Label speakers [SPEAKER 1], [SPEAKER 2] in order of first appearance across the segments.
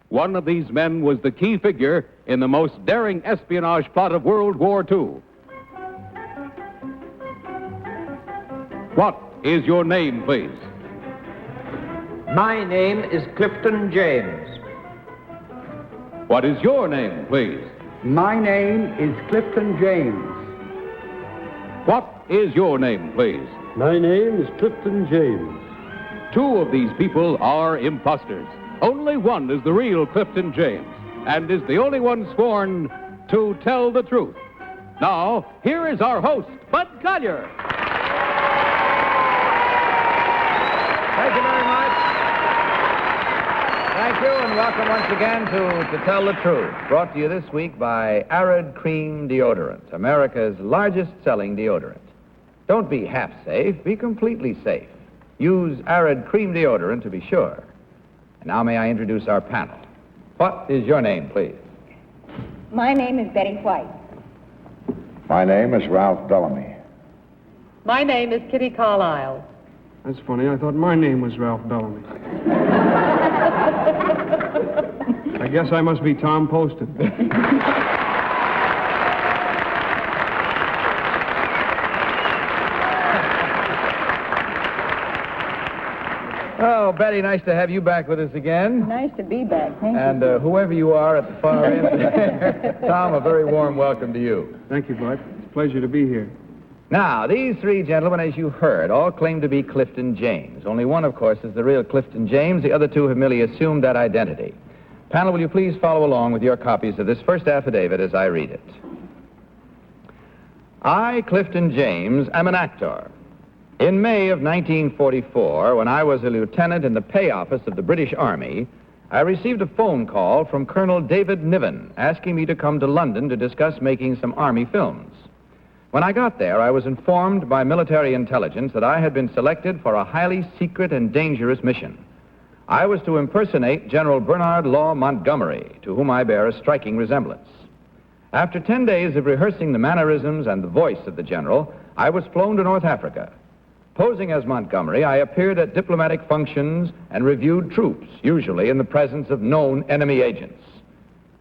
[SPEAKER 1] One of these men was the key figure in the most daring espionage plot of World War II. What is your name, please?
[SPEAKER 2] My name is Clifton James.
[SPEAKER 1] What is your name, please?
[SPEAKER 3] My name is Clifton James.
[SPEAKER 1] What is your name, please?
[SPEAKER 4] My name is Clifton James.
[SPEAKER 1] Two of these people are imposters. Only one is the real Clifton James, and is the only one sworn to tell the truth. Now, here is our host, Bud Collier.
[SPEAKER 2] Thank you very much. Thank you, and welcome once again to Tell the Truth, brought to you this week by Arid Cream Deodorant, America's largest-selling deodorant. Don't be half safe, be completely safe. Use Arid Cream Deodorant to be sure. And now may I introduce our panel. What is your name, please?
[SPEAKER 5] My name is Betty White.
[SPEAKER 6] My name is Ralph Bellamy.
[SPEAKER 7] My name is Kitty Carlisle.
[SPEAKER 8] That's funny. I thought my name was Ralph Bellamy. I guess I must be Tom Poston.
[SPEAKER 2] Oh, Betty, nice to have you back with us again.
[SPEAKER 5] Nice to be back. Thank
[SPEAKER 2] And
[SPEAKER 5] you.
[SPEAKER 2] whoever you are at the far end, Tom, a very warm welcome to you.
[SPEAKER 8] Thank you, Bud. It's a pleasure to be here.
[SPEAKER 2] Now, these three gentlemen, as you heard, all claim to be Clifton James. Only one, of course, is the real Clifton James. The other two have merely assumed that identity. Panel, will you please follow along with your copies of this first affidavit as I read it? I, Clifton James, am an actor. In May of 1944, when I was a lieutenant in the pay office of the British Army, I received a phone call from Colonel David Niven asking me to come to London to discuss making some Army films. When I got there, I was informed by military intelligence that I had been selected for a highly secret and dangerous mission. I was to impersonate General Bernard Law Montgomery, to whom I bear a striking resemblance. After 10 days of rehearsing the mannerisms and the voice of the general, I was flown to North Africa. Posing as Montgomery, I appeared at diplomatic functions and reviewed troops, usually in the presence of known enemy agents.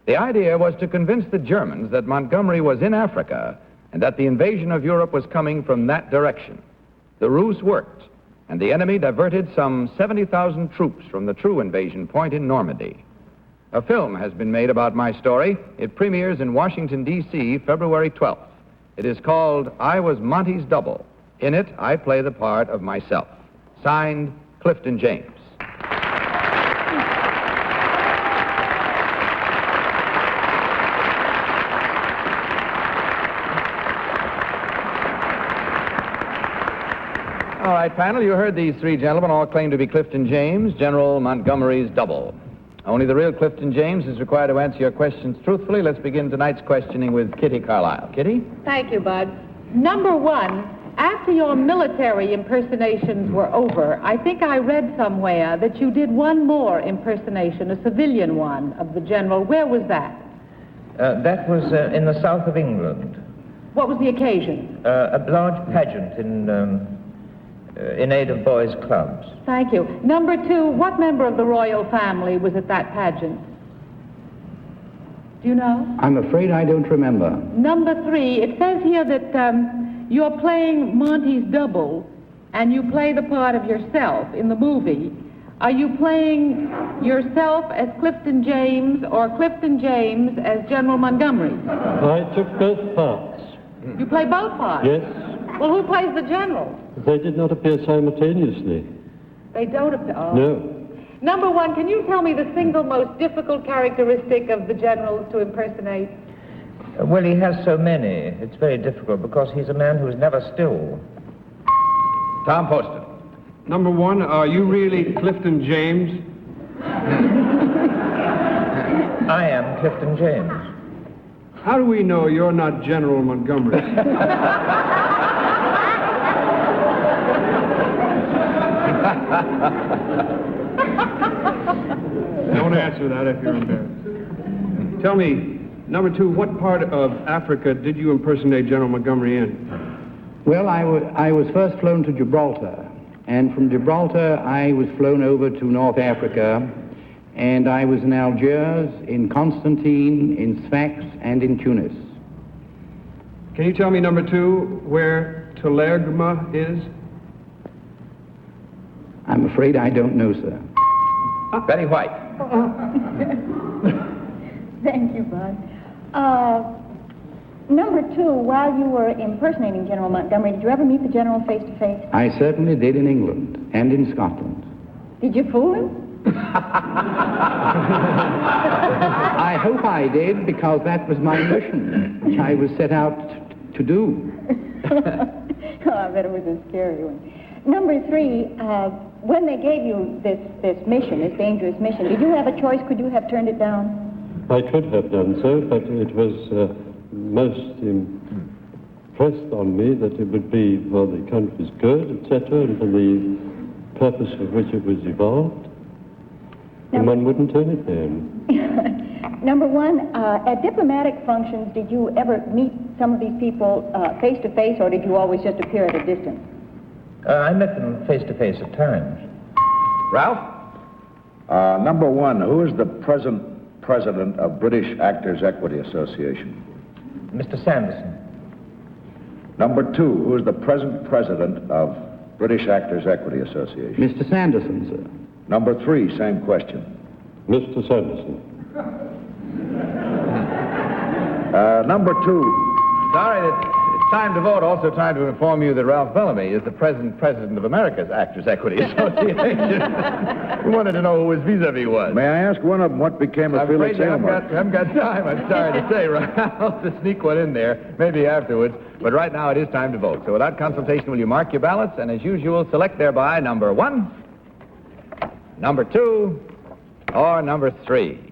[SPEAKER 2] The idea was to convince the Germans that Montgomery was in Africa and that the invasion of Europe was coming from that direction. The ruse worked, and the enemy diverted some 70,000 troops from the true invasion point in Normandy. A film has been made about my story. It premieres in Washington, D.C., February 12th. It is called I Was Monty's Double. In it, I play the part of myself. Signed, Clifton James. All right, panel, you heard these three gentlemen all claim to be Clifton James, General Montgomery's double. Only the real Clifton James is required to answer your questions truthfully. Let's begin tonight's questioning with Kitty Carlisle. Kitty?
[SPEAKER 7] Thank you, Bud. Number one, after your military impersonations were over, I think I read somewhere that you did one more impersonation, a civilian one, of the general. Where was that?
[SPEAKER 9] That was in the south of England.
[SPEAKER 7] What was the occasion?
[SPEAKER 9] A large pageant in aid of boys' clubs.
[SPEAKER 7] Thank you. Number two, what member of the royal family was at that pageant? Do you know?
[SPEAKER 3] I'm afraid I don't remember.
[SPEAKER 7] Number three, it says here that you're playing Monty's double, and you play the part of yourself in the movie. Are you playing yourself as Clifton James or Clifton James as General Montgomery?
[SPEAKER 4] I took both parts.
[SPEAKER 7] You play both parts?
[SPEAKER 4] Yes.
[SPEAKER 7] Well, who plays the general?
[SPEAKER 4] They did not appear simultaneously.
[SPEAKER 7] They don't appear. Oh.
[SPEAKER 4] No.
[SPEAKER 7] Number one, can you tell me the single most difficult characteristic of the generals to impersonate?
[SPEAKER 9] Well, he has so many. It's very difficult because he's a man who's never still.
[SPEAKER 2] Tom Poston.
[SPEAKER 8] Number one, are you really Clifton James?
[SPEAKER 9] I am Clifton James.
[SPEAKER 8] How do we know you're not General Montgomery? Don't answer that if you're embarrassed. Tell me, number two, what part of Africa did you impersonate General Montgomery in?
[SPEAKER 3] Well, I was first flown to Gibraltar, and from Gibraltar I was flown over to North Africa, and I was in Algiers, in Constantine, in Sfax, and in Tunis.
[SPEAKER 8] Can you tell me, number 2, where Telergma is?
[SPEAKER 3] I'm afraid I don't know, sir.
[SPEAKER 2] Betty White.
[SPEAKER 5] Thank you, Bud. Number 2, while you were impersonating General Montgomery, did you ever meet the General face to face?
[SPEAKER 3] I certainly did in England and in Scotland.
[SPEAKER 5] Did you fool him?
[SPEAKER 3] I hope I did, because that was my mission, which I was set out to do.
[SPEAKER 5] Oh, I bet it was a scary one. Number 3, when they gave you this mission, this dangerous mission, did you have a choice? Could you have turned it down?
[SPEAKER 4] I could have done so, but it was most impressed on me that it would be for the country's good, etc., and for the purpose for which it was evolved. And one wouldn't turn it down.
[SPEAKER 5] Number 1, at diplomatic functions, did you ever meet some of these people face to face, or did you always just appear at a distance?
[SPEAKER 9] I met them face to face at times.
[SPEAKER 2] Ralph?
[SPEAKER 6] Number 1, who is the present president of British Actors Equity Association?
[SPEAKER 9] Mr. Sanderson.
[SPEAKER 6] Number 2, who is the present president of British Actors Equity Association?
[SPEAKER 3] Mr. Sanderson, sir.
[SPEAKER 6] Number 3, same question.
[SPEAKER 4] Mr. Sanderson.
[SPEAKER 6] Number 2,
[SPEAKER 2] Sorry, it's time to vote. Also time to inform you that Ralph Bellamy is the present president of America's Actors Equity Association. We wanted to know who his vis-a-vis was.
[SPEAKER 6] may I ask one of them what became of
[SPEAKER 2] I'm
[SPEAKER 6] Felix
[SPEAKER 2] afraid I
[SPEAKER 6] Aylmer?
[SPEAKER 2] haven't got time, I'm sorry to say, Ralph, to sneak one in there, maybe afterwards. But right now it is time to vote. So without consultation, will you mark your ballots? And as usual, select thereby number 1, number 2, or number 3.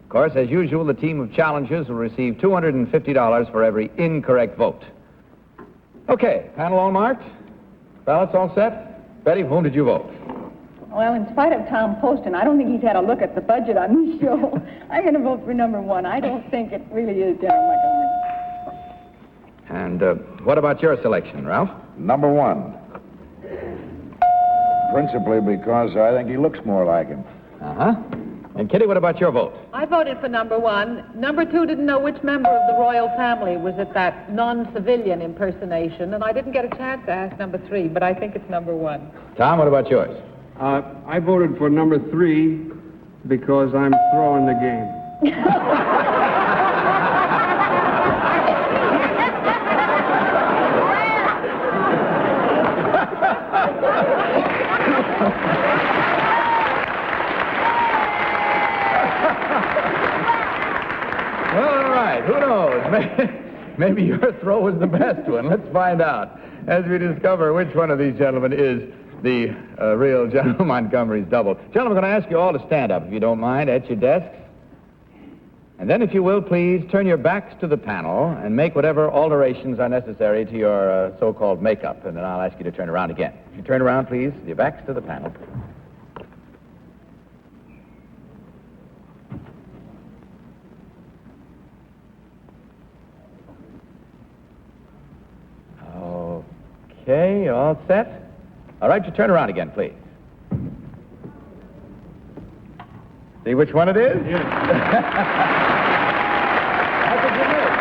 [SPEAKER 2] Of course, as usual, the team of challengers will receive $250 for every incorrect vote. Okay, panel all marked? Ballots all set? Betty, for whom did you vote?
[SPEAKER 5] Well, in spite of Tom Poston, I don't think he's had a look at the budget on this show. I'm going to vote for number 1. I don't think it really is General Montgomery.
[SPEAKER 2] And what about your selection, Ralph?
[SPEAKER 6] Number 1. Principally because I think he looks more like him.
[SPEAKER 2] Uh-huh. And Kitty, what about your vote?
[SPEAKER 7] I voted for number 1. Number 2 didn't know which member of the royal family was at that non-civilian impersonation, and I didn't get a chance to ask number 3, but I think it's number 1.
[SPEAKER 2] Tom, what about yours?
[SPEAKER 8] I voted for number 3 because I'm throwing the game.
[SPEAKER 2] Well, all right. Who knows? Maybe your throw was the best one. Let's find out as we discover which one of these gentlemen is the real General Montgomery's double. Gentlemen, I'm going to ask you all to stand up, if you don't mind, at your desks. And then, if you will, please turn your backs to the panel and make whatever alterations are necessary to your so-called makeup. And then I'll ask you to turn around again. If you turn around, please, your backs to the panel. Okay, all set? All right, you turn around again, please. See which one it is?
[SPEAKER 8] Yes.
[SPEAKER 2] How could you miss?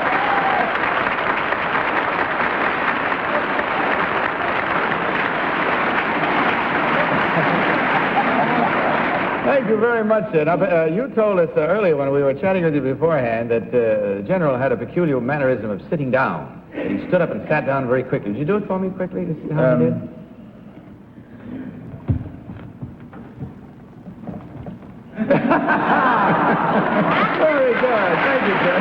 [SPEAKER 2] Thank you very much, sir. Now, you told us earlier when we were chatting with you beforehand that the General had a peculiar mannerism of sitting down. He stood up and sat down very quickly. Would you do it for me quickly to see how he did? Very good. Thank you, sir.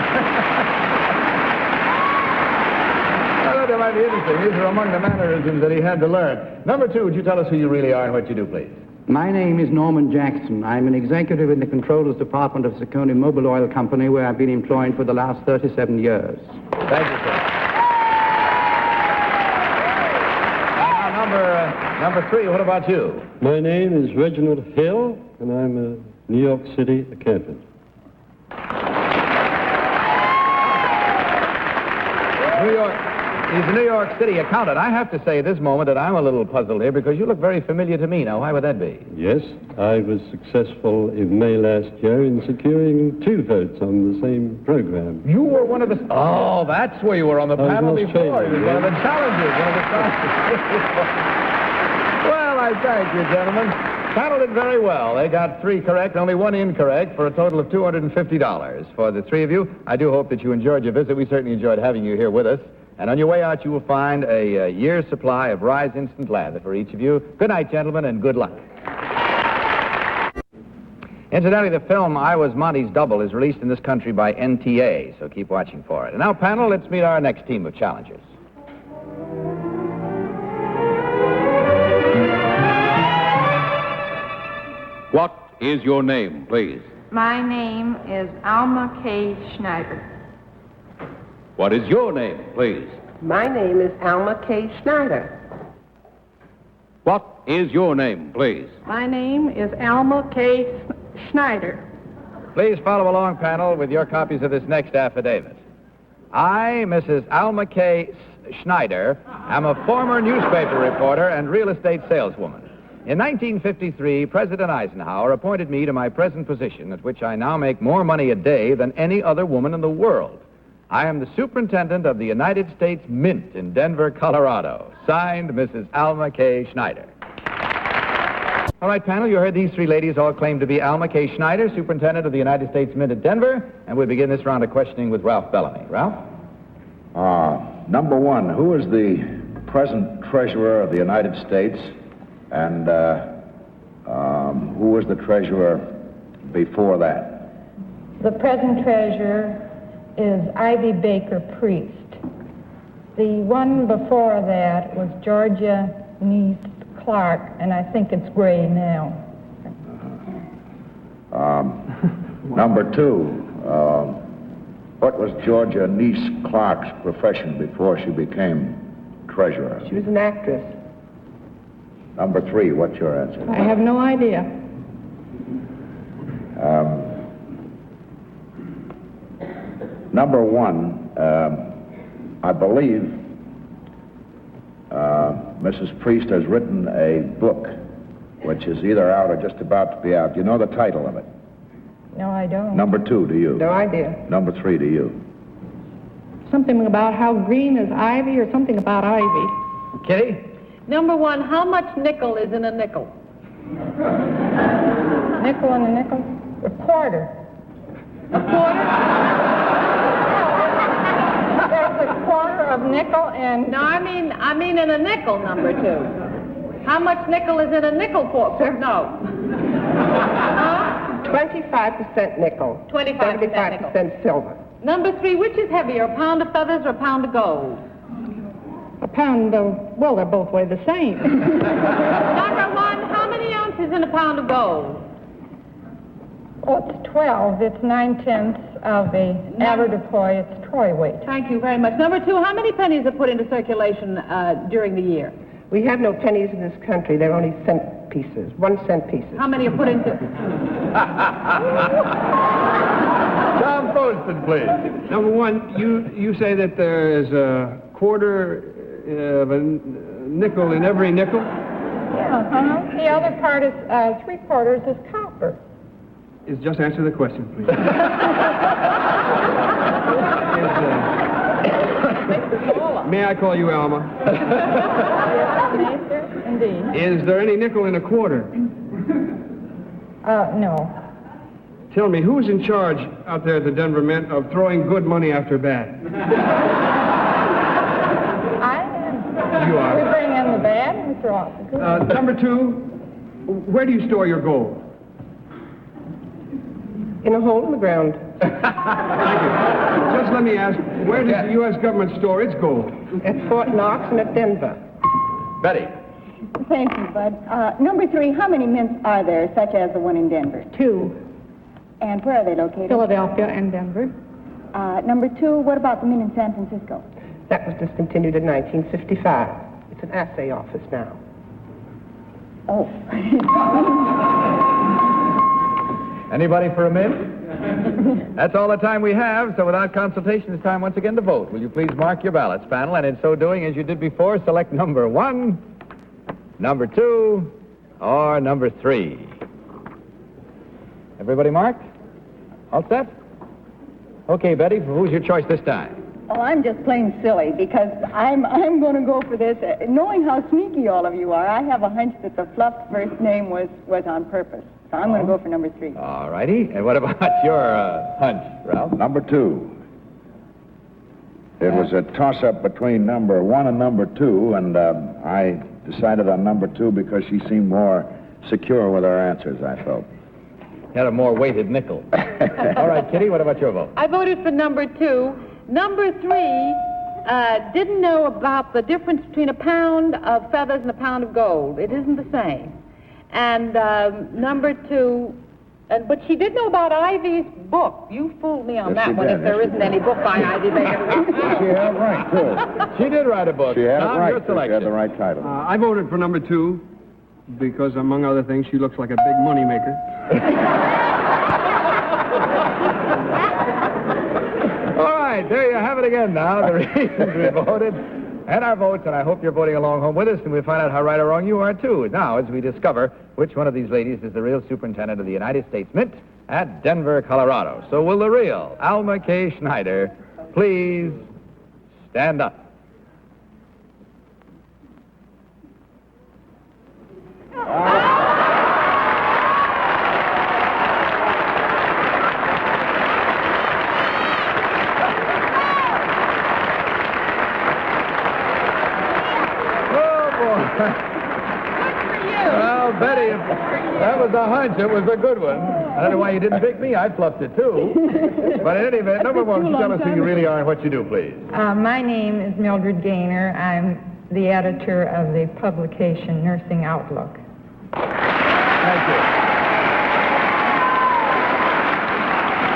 [SPEAKER 2] I thought that might be interesting. These are among the mannerisms that he had to learn. Number 2, would you tell us who you really are and what you do, please?
[SPEAKER 3] My name is Norman Jackson. I'm an executive in the Controller's Department of Secone Mobil Oil Company, where I've been employed for the last 37 years.
[SPEAKER 2] Thank you, sir. Number 3, what about you?
[SPEAKER 4] My name is Reginald Hill, and I'm a New York City accountant.
[SPEAKER 2] He's a New York City accountant. I have to say at this moment that I'm a little puzzled here because you look very familiar to me. Now, why would that be?
[SPEAKER 4] Yes, I was successful in May last year in securing 2 votes on the same program.
[SPEAKER 2] You were one of the... Oh, that's where you were on the panel
[SPEAKER 4] was
[SPEAKER 2] before.
[SPEAKER 4] Australia,
[SPEAKER 2] You were one of the challengers, one of the Well, I thank you, gentlemen. Panel did very well. They got 3 correct, only 1 incorrect, for a total of $250. For the 3 of you, I do hope that you enjoyed your visit. We certainly enjoyed having you here with us. And on your way out, you will find a year's supply of Rise Instant Lather for each of you. Good night, gentlemen, and good luck. Incidentally, the film I Was Monty's Double is released in this country by NTA, so keep watching for it. And now, panel, let's meet our next team of challengers.
[SPEAKER 1] What is your name, please?
[SPEAKER 10] My name is Alma K. Schneider.
[SPEAKER 1] What is your name, please?
[SPEAKER 11] My name is Alma K. Schneider.
[SPEAKER 1] What is your name, please?
[SPEAKER 7] My name is Alma K. Schneider.
[SPEAKER 2] Please follow along, panel, with your copies of this next affidavit. I, Mrs. Alma K. Schneider, am a former newspaper reporter and real estate saleswoman. In 1953, President Eisenhower appointed me to my present position, at which I now make more money a day than any other woman in the world. I am the Superintendent of the United States Mint in Denver, Colorado. Signed, Mrs. Alma K. Schneider. All right, panel, you heard these 3 ladies all claim to be Alma K. Schneider, Superintendent of the United States Mint at Denver, and we'll begin this round of questioning with Ralph Bellamy. Ralph?
[SPEAKER 6] Number 1, who is the present Treasurer of the United States, and who was the Treasurer before that?
[SPEAKER 10] The present treasurer is Ivy Baker Priest. The one before that was Georgia Neese Clark, and I think it's gray now.
[SPEAKER 6] Number 2, what was Georgia Neese Clark's profession before she became Treasurer?
[SPEAKER 11] She was an actress.
[SPEAKER 6] Number 3, what's your answer?
[SPEAKER 7] I have no idea.
[SPEAKER 6] Number 1, I believe Mrs. Priest has written a book which is either out or just about to be out. Do you know the title of it?
[SPEAKER 10] No, I don't.
[SPEAKER 6] Number 2, do you?
[SPEAKER 11] No idea.
[SPEAKER 6] Number 3, do you?
[SPEAKER 7] Something about how green is ivy or something about ivy.
[SPEAKER 2] Kitty?
[SPEAKER 7] Number 1, how much nickel is in a nickel?
[SPEAKER 10] Nickel and a nickel? A quarter.
[SPEAKER 7] A quarter?
[SPEAKER 10] There's a quarter of nickel and...
[SPEAKER 7] No, I mean in a nickel, number 2. How much nickel is in a nickel quarter? No.
[SPEAKER 11] 25% nickel.
[SPEAKER 7] 25% nickel.
[SPEAKER 11] 75% silver.
[SPEAKER 7] Number 3, which is heavier, a pound of feathers or a pound of gold?
[SPEAKER 10] A pound of... Well, they're both weigh the same.
[SPEAKER 7] Number 1, how many ounces in a pound of gold?
[SPEAKER 10] Oh, it's 12. It's 9/10 of a avoirdupois. It's troy weight.
[SPEAKER 7] Thank you very much. Number 2, how many pennies are put into circulation during the year?
[SPEAKER 11] We have no pennies in this country. They're only cent pieces, 1 cent pieces.
[SPEAKER 7] How many are put into...
[SPEAKER 2] Tom Poston, please.
[SPEAKER 8] Number 1, you say that there is a quarter of a nickel in every nickel?
[SPEAKER 10] Yeah. The other part is 3/4 is copper.
[SPEAKER 8] Just answer the question, please. May I call you Alma?
[SPEAKER 10] Yes, sir, indeed.
[SPEAKER 8] Is there any nickel in a quarter?
[SPEAKER 10] No.
[SPEAKER 8] Tell me, who's in charge out there at the Denver Mint of throwing good money after bad?
[SPEAKER 10] I am.
[SPEAKER 8] You are.
[SPEAKER 10] We bring in the bad and we throw out the good.
[SPEAKER 8] Number 2, where do you store your gold?
[SPEAKER 11] In a hole in the ground.
[SPEAKER 8] Thank you. Just let me ask, where does the U.S. government store its gold?
[SPEAKER 11] At Fort Knox and at Denver.
[SPEAKER 2] Betty?
[SPEAKER 5] Thank you, Bud. Number 3, how many mints are there, such as the one in Denver?
[SPEAKER 10] 2.
[SPEAKER 5] And where are they located?
[SPEAKER 10] Philadelphia and Denver.
[SPEAKER 5] Number 2, what about the mint in San Francisco?
[SPEAKER 11] That was discontinued in 1955. It's an assay office now.
[SPEAKER 5] Oh.
[SPEAKER 2] Anybody for a mint? That's all the time we have, so without consultation, it's time once again to vote. Will you please mark your ballots, panel, and in so doing, as you did before, select number 1, number 2, or number 3. Everybody marked? All set? Okay, Betty, who's your choice this time?
[SPEAKER 5] Oh, I'm just plain silly because I'm going to go for this. Knowing how sneaky all of you are, I have a hunch that the fluff first name was on purpose. So I'm going to go for number 3.
[SPEAKER 2] All righty. And what about your hunch, Ralph?
[SPEAKER 6] Number 2. It was a toss-up between number 1 and number 2, and I decided on number 2 because she seemed more secure with her answers, I felt.
[SPEAKER 2] Had a more weighted nickel. All right, Kitty, what about your vote?
[SPEAKER 7] I voted for number 2. Number 3 didn't know about the difference between a pound of feathers and a pound of gold. It isn't the same. And number 2, but she did know about Ivy's book. You fooled me on that one, if there isn't any book by Ivy Baker.
[SPEAKER 6] She had it right, too.
[SPEAKER 2] She did write a book.
[SPEAKER 6] She had it
[SPEAKER 2] Tom,
[SPEAKER 6] right.
[SPEAKER 2] your
[SPEAKER 6] She
[SPEAKER 2] selection.
[SPEAKER 6] had the right title.
[SPEAKER 8] I voted for number 2 because, among other things, she looks like a big moneymaker.
[SPEAKER 2] All right, there you have it again now, the reasons we voted and our votes, and I hope you're voting along home with us, and we'll find out how right or wrong you are, too. Now, as we discover which one of these ladies is the real superintendent of the United States Mint at Denver, Colorado. So will the real Alma K. Schneider please stand up? Well, Betty, that was a hunch. It was a good one. I don't know why you didn't pick me. I fluffed it, too. But in any event, number 1, tell us who you really are and what you do, please.
[SPEAKER 10] My name is Mildred Gaynor. I'm the editor of the publication Nursing Outlook.
[SPEAKER 2] Thank you.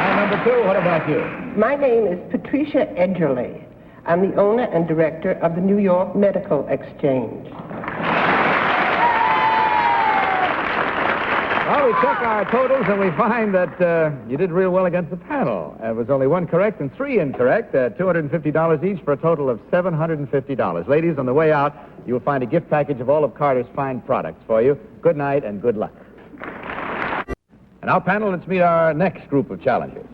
[SPEAKER 2] And number 2, what about you?
[SPEAKER 11] My name is Patricia Edgerly. I'm the owner and director of the New York Medical Exchange.
[SPEAKER 2] Well, we check our totals, and we find that you did real well against the panel. It was only 1 correct and 3 incorrect, $250 each for a total of $750. Ladies, on the way out, you will find a gift package of all of Carter's fine products for you. Good night and good luck. And now, panel, let's meet our next group of challengers.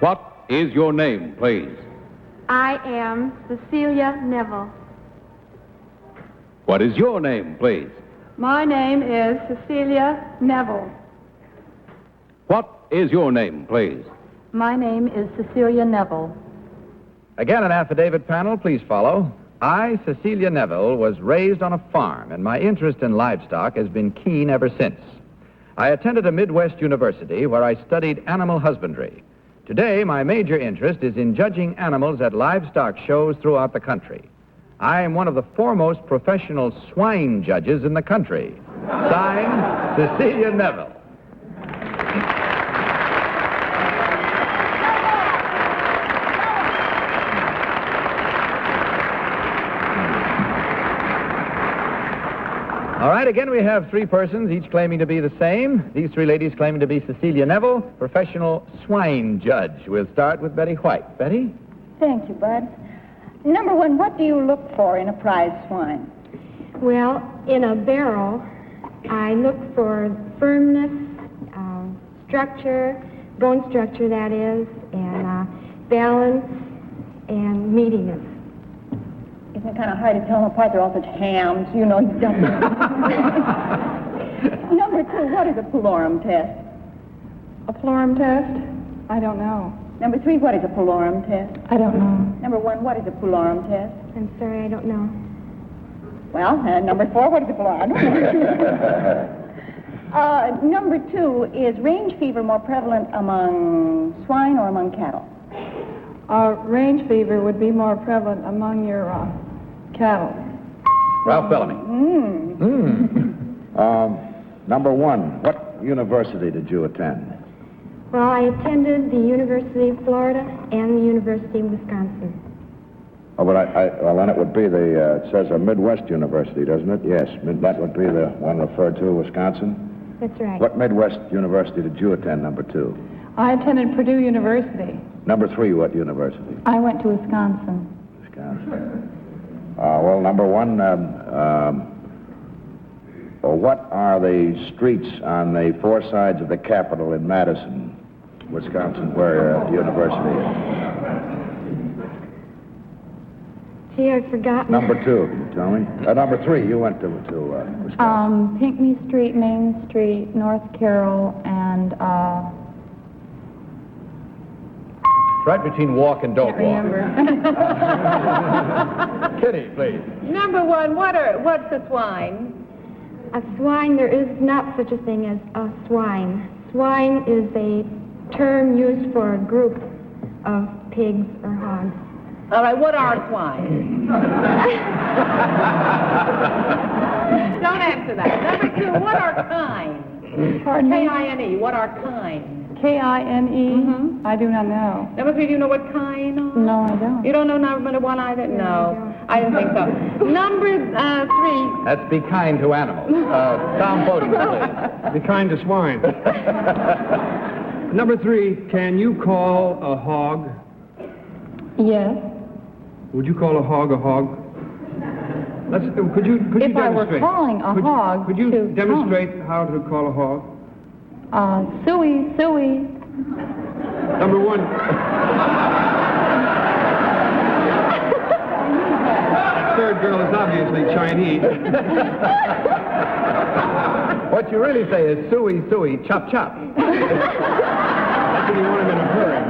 [SPEAKER 1] What is your name, please?
[SPEAKER 12] I am Cecilia Neville.
[SPEAKER 1] What is your name, please?
[SPEAKER 12] My name is Cecilia Neville.
[SPEAKER 1] What is your name, please?
[SPEAKER 12] My name is Cecilia Neville.
[SPEAKER 2] Again, an affidavit, panel, please follow. I, Cecilia Neville, was raised on a farm, and my interest in livestock has been keen ever since. I attended a Midwest university where I studied animal husbandry. Today, my major interest is in judging animals at livestock shows throughout the country. I am one of the foremost professional swine judges in the country. Signed, Cecilia Neville. All right, again, we have 3 persons, each claiming to be the same. These 3 ladies claiming to be Cecilia Neville, professional swine judge. We'll start with Betty White. Betty?
[SPEAKER 5] Thank you, Bud. Number 1, what do you look for in a prize swine?
[SPEAKER 10] Well, in a barrel, I look for firmness, structure, bone structure, that is, and balance and meatiness.
[SPEAKER 5] Isn't it kind of hard to tell them apart? They're all such hams, you know. You don't. Number 2, what is a pullorum test?
[SPEAKER 12] A plorum test? I don't know.
[SPEAKER 5] Number 3, what is a pullorum test?
[SPEAKER 12] I don't know.
[SPEAKER 5] Number 1, what is a pullorum test?
[SPEAKER 10] I'm sorry, I don't know.
[SPEAKER 5] Well, number 4, what is a pullorum? Number 2, is range fever more prevalent among swine or among cattle?
[SPEAKER 12] Range fever would be more prevalent among your cattle.
[SPEAKER 2] Ralph Bellamy.
[SPEAKER 6] Number 1, what university did you attend?
[SPEAKER 10] Well, I attended the University of Florida and the University of Wisconsin.
[SPEAKER 6] Oh, but well, then it would be it says a Midwest University, doesn't it? Yes, that would be the one referred to, Wisconsin.
[SPEAKER 10] That's right.
[SPEAKER 6] What Midwest University did you attend, number 2?
[SPEAKER 12] I attended Purdue University.
[SPEAKER 6] Number 3, what university?
[SPEAKER 12] I went to Wisconsin.
[SPEAKER 6] Wisconsin. Well, number 1, what are the streets on the 4 sides of the Capitol in Madison, Wisconsin, where the university is?
[SPEAKER 10] Gee, I've forgotten.
[SPEAKER 6] Number 2, can you tell me? Number 3, you went to Wisconsin.
[SPEAKER 12] Pinckney Street, Main Street, North Carroll, and
[SPEAKER 2] Right between walk and don't walk. Kitty, please.
[SPEAKER 7] Number 1, what's a swine?
[SPEAKER 10] A swine, there is not such a thing as a swine. Swine is a term used for a group of pigs or hogs.
[SPEAKER 7] All right, what are swine? Don't answer that. Number 2, what are kine?
[SPEAKER 12] Pardon me?
[SPEAKER 7] K-I-N-E, what are kine?
[SPEAKER 12] K-I-N-E? I do not know.
[SPEAKER 7] Number 3, do you know what kine are?
[SPEAKER 12] No, I don't.
[SPEAKER 7] You don't know number 1 either? No, I didn't think so. Number 3.
[SPEAKER 2] That's be kind to animals. Tom Poston, please.
[SPEAKER 8] Be kind to swine. Number 3, can you call a hog?
[SPEAKER 12] Yes.
[SPEAKER 8] Would you call a hog a hog? Could you
[SPEAKER 12] If I were
[SPEAKER 8] demonstrate?
[SPEAKER 12] calling a hog
[SPEAKER 8] Could you
[SPEAKER 12] to
[SPEAKER 8] demonstrate how to call a hog?
[SPEAKER 12] Suey, suey.
[SPEAKER 8] Number 1. Third girl is obviously Chinese.
[SPEAKER 2] What you really say is suey, suey, chop, chop.
[SPEAKER 8] That's when you want him in a hurry.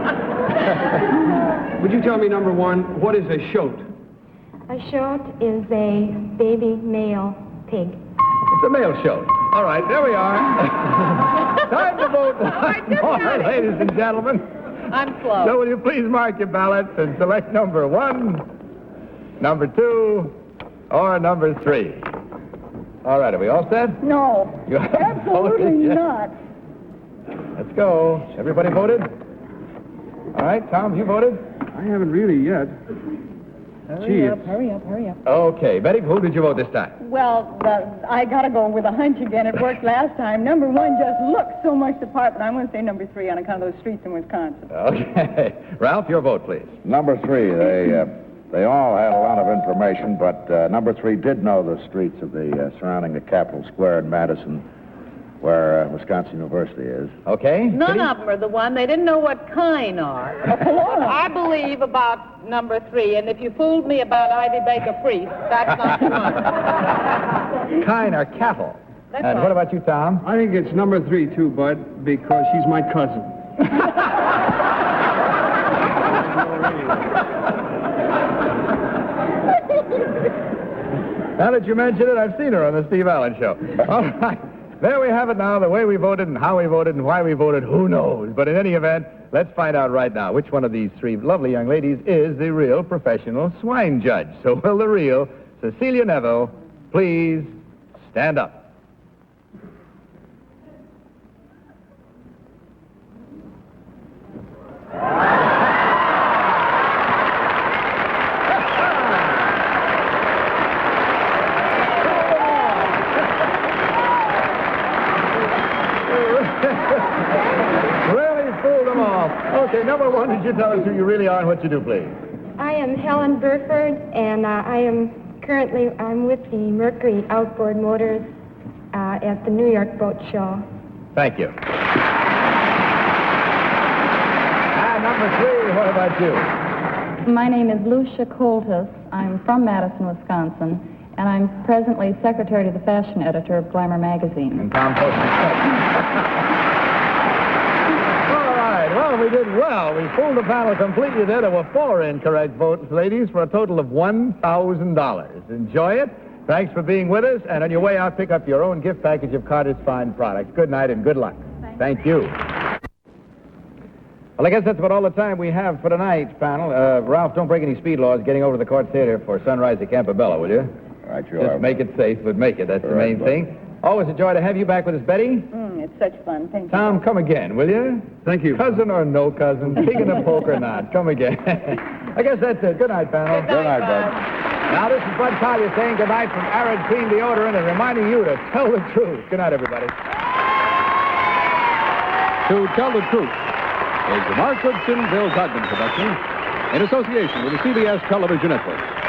[SPEAKER 8] Would you tell me, number 1, what is a shoat?
[SPEAKER 10] A shoat is a baby male pig.
[SPEAKER 2] It's a male show. All right, there we are. Time to vote once more, ladies and gentlemen.
[SPEAKER 7] I'm slow.
[SPEAKER 2] So will you please mark your ballots and select number 1, number 2, or number 3? All right, are we all set?
[SPEAKER 5] No,
[SPEAKER 2] You haven't
[SPEAKER 5] absolutely
[SPEAKER 2] voted yet?
[SPEAKER 5] not.
[SPEAKER 2] Let's go. Everybody voted? All right, Tom, you voted?
[SPEAKER 8] I haven't really yet.
[SPEAKER 5] Hurry up, hurry up, hurry up.
[SPEAKER 2] Okay, Betty, who did you vote this time?
[SPEAKER 5] Well, I got to go with a hunch again. It worked last time. Number 1 just looks so much the part, but I'm going to say number 3 on account of those streets in Wisconsin.
[SPEAKER 2] Okay. Ralph, your vote, please.
[SPEAKER 6] Number 3, they all had a lot of information, but number 3 did know the streets of the surrounding the Capitol Square in Madison, where Wisconsin University is.
[SPEAKER 2] Okay.
[SPEAKER 7] None of them are the one. They didn't know what kine are. I believe about number 3, and if you fooled me about Ivy Baker Priest, that's not the one.
[SPEAKER 2] Kine are cattle.
[SPEAKER 7] That's
[SPEAKER 2] And
[SPEAKER 7] right.
[SPEAKER 2] what about you, Tom?
[SPEAKER 8] I think it's number 3, too, Bud, because she's my cousin.
[SPEAKER 2] Now that you mention it, I've seen her on the Steve Allen Show. All right. There we have it now, the way we voted and how we voted and why we voted, who knows? But in any event, let's find out right now which one of these 3 lovely young ladies is the real professional swine judge. So will the real Cecilia Neville please stand up? Really fooled them all. Okay, number 1, did you tell us who you really are and what you do, please?
[SPEAKER 10] I am Helen Burford, and I'm with the Mercury Outboard Motors at the New York Boat Show.
[SPEAKER 2] Thank you. And number 3, what about you?
[SPEAKER 12] My name is Lucia Coltis. I'm from Madison, Wisconsin, and I'm presently secretary to the fashion editor of Glamour magazine.
[SPEAKER 2] And Tom Poston. All right, well, we did well. We fooled the panel completely there. There were 4 incorrect votes, ladies, for a total of $1,000. Enjoy it. Thanks for being with us, and on your way out, pick up your own gift package of Carter's fine products. Good night and good luck. Thank you. Well, I guess that's about all the time we have for tonight's panel. Ralph, don't break any speed laws getting over to the Court Theater for Sunrise at Campobello, will you?
[SPEAKER 6] All right, you
[SPEAKER 2] Just
[SPEAKER 6] are.
[SPEAKER 2] make it safe, but make it. That's the
[SPEAKER 6] Right,
[SPEAKER 2] main thing. Always a joy to have you back with us, Betty.
[SPEAKER 5] It's such fun. Thank you.
[SPEAKER 2] Tom, come again, will you?
[SPEAKER 8] Thank you.
[SPEAKER 2] Cousin or no cousin, pig in a poke or not, come again. I guess that's it. Good night, panel.
[SPEAKER 6] Good night, Bud.
[SPEAKER 2] Now, this is Bud Collier saying good night from Arid Clean Deodorant and reminding you to tell the truth. Good night, everybody.
[SPEAKER 1] To Tell the Truth is the Mark Goodson, Bill Godwin production in association with the CBS Television Network.